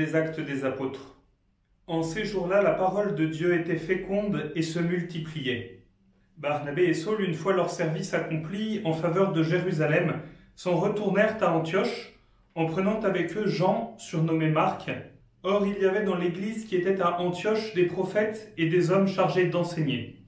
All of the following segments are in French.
des Actes des Apôtres. En ces jours-là, la parole de Dieu était féconde et se multipliait. Barnabé et Saul, une fois leur service accompli en faveur de Jérusalem, s'en retournèrent à Antioche, en prenant avec eux Jean, surnommé Marc. Or, il y avait dans l'église qui était à Antioche des prophètes et des hommes chargés d'enseigner.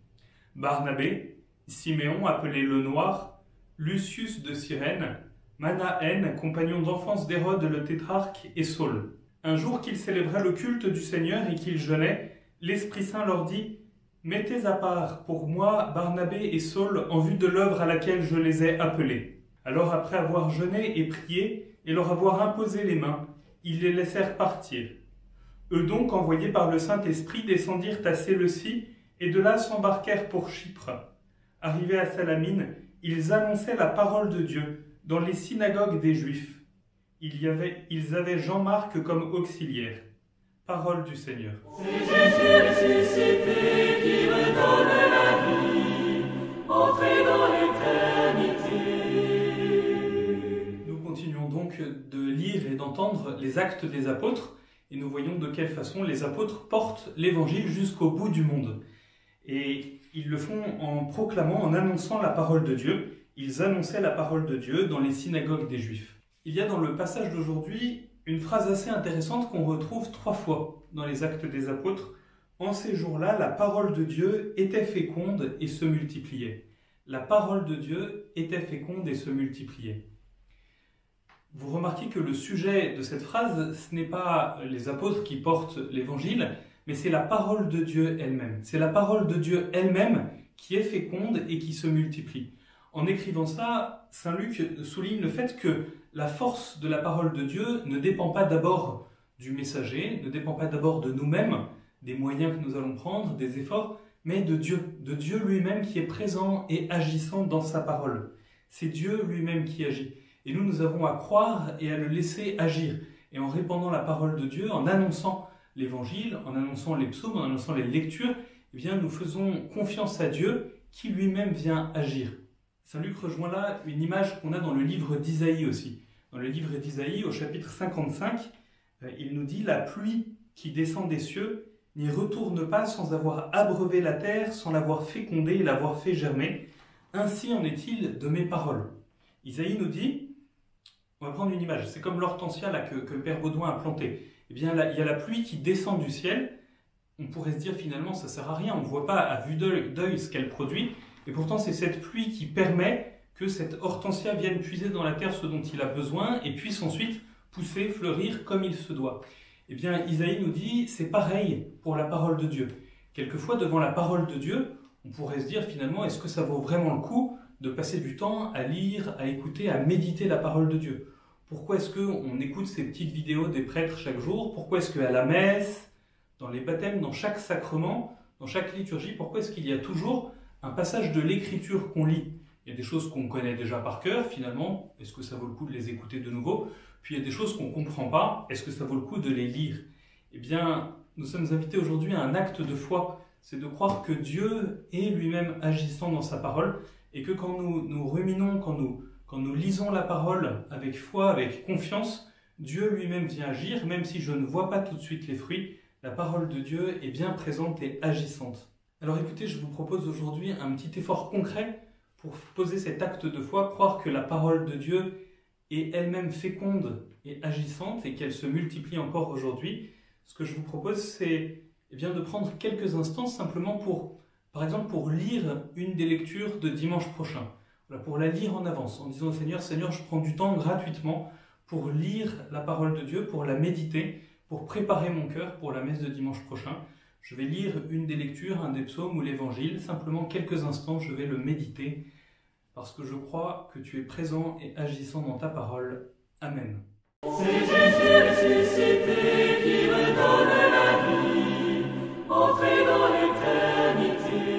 Barnabé, Siméon, appelé le Noir, Lucius de Cyrène, Manaën, compagnon d'enfance d'Hérode le tétrarque, et Saul. Un jour qu'ils célébraient le culte du Seigneur et qu'ils jeûnaient, l'Esprit Saint leur dit « Mettez à part pour moi Barnabé et Saul en vue de l'œuvre à laquelle je les ai appelés. » Alors après avoir jeûné et prié et leur avoir imposé les mains, ils les laissèrent partir. Eux donc, envoyés par le Saint-Esprit, descendirent à Séleucie et de là s'embarquèrent pour Chypre. Arrivés à Salamine, ils annonçaient la parole de Dieu dans les synagogues des Juifs. Ils avaient Jean-Marc comme auxiliaire. Parole du Seigneur. C'est Jésus ressuscité qui redonne la vie, entré dans l'éternité. Nous continuons donc de lire et d'entendre les Actes des Apôtres, et nous voyons de quelle façon les apôtres portent l'Évangile jusqu'au bout du monde. Et ils le font en proclamant, en annonçant la parole de Dieu. Ils annonçaient la parole de Dieu dans les synagogues des Juifs. Il y a dans le passage d'aujourd'hui une phrase assez intéressante qu'on retrouve 3 fois dans les Actes des Apôtres. En ces jours-là, la parole de Dieu était féconde et se multipliait. La parole de Dieu était féconde et se multipliait. Vous remarquez que le sujet de cette phrase, ce n'est pas les apôtres qui portent l'évangile, mais c'est la parole de Dieu elle-même. C'est la parole de Dieu elle-même qui est féconde et qui se multiplie. En écrivant ça, Saint Luc souligne le fait que la force de la parole de Dieu ne dépend pas d'abord du messager, ne dépend pas d'abord de nous-mêmes, des moyens que nous allons prendre, des efforts, mais de Dieu lui-même qui est présent et agissant dans sa parole. C'est Dieu lui-même qui agit. Et nous avons à croire et à le laisser agir. Et en répandant la parole de Dieu, en annonçant l'évangile, en annonçant les psaumes, en annonçant les lectures, eh bien nous faisons confiance à Dieu qui lui-même vient agir. Saint Luc rejoint là une image qu'on a dans le livre d'Isaïe aussi. Dans le livre d'Isaïe, au chapitre 55, il nous dit « La pluie qui descend des cieux n'y retourne pas sans avoir abreuvé la terre, sans l'avoir fécondée et l'avoir fait germer. Ainsi en est-il de mes paroles. » Isaïe nous dit, on va prendre une image, c'est comme l'hortensia là, que le père Baudouin a planté. Eh bien là, il y a la pluie qui descend du ciel. On pourrait se dire finalement ça ne sert à rien, on ne voit pas à vue d'œil ce qu'elle produit. Et pourtant c'est cette pluie qui permet que cette hortensia vienne puiser dans la terre ce dont il a besoin et puisse ensuite pousser, fleurir comme il se doit. Eh bien Isaïe nous dit c'est pareil pour la parole de Dieu. Quelquefois devant la parole de Dieu, on pourrait se dire finalement est-ce que ça vaut vraiment le coup de passer du temps à lire, à écouter, à méditer la parole de Dieu? Pourquoi est-ce qu'on écoute ces petites vidéos des prêtres chaque jour? Pourquoi est-ce qu'à la messe, dans les baptêmes, dans chaque sacrement, dans chaque liturgie, pourquoi est-ce qu'il y a toujours un passage de l'écriture qu'on lit? Il y a des choses qu'on connaît déjà par cœur, finalement, est-ce que ça vaut le coup de les écouter de nouveau? Puis il y a des choses qu'on ne comprend pas, est-ce que ça vaut le coup de les lire? Eh bien, nous sommes invités aujourd'hui à un acte de foi, c'est de croire que Dieu est lui-même agissant dans sa parole, et que quand nous ruminons, quand nous lisons la parole avec foi, avec confiance, Dieu lui-même vient agir, même si je ne vois pas tout de suite les fruits, la parole de Dieu est bien présente et agissante. Alors écoutez, je vous propose aujourd'hui un petit effort concret pour poser cet acte de foi, croire que la parole de Dieu est elle-même féconde et agissante et qu'elle se multiplie encore aujourd'hui. Ce que je vous propose, c'est bien de prendre quelques instants simplement par exemple pour lire une des lectures de dimanche prochain. Voilà, pour la lire en avance, en disant au Seigneur, Seigneur, je prends du temps gratuitement pour lire la parole de Dieu, pour la méditer, pour préparer mon cœur pour la messe de dimanche prochain. Je vais lire une des lectures, un des psaumes ou l'évangile, simplement quelques instants, je vais le méditer, parce que je crois que tu es présent et agissant dans ta parole. Amen. C'est Jésus ressuscité qui redonne la vie, entré dans l'éternité.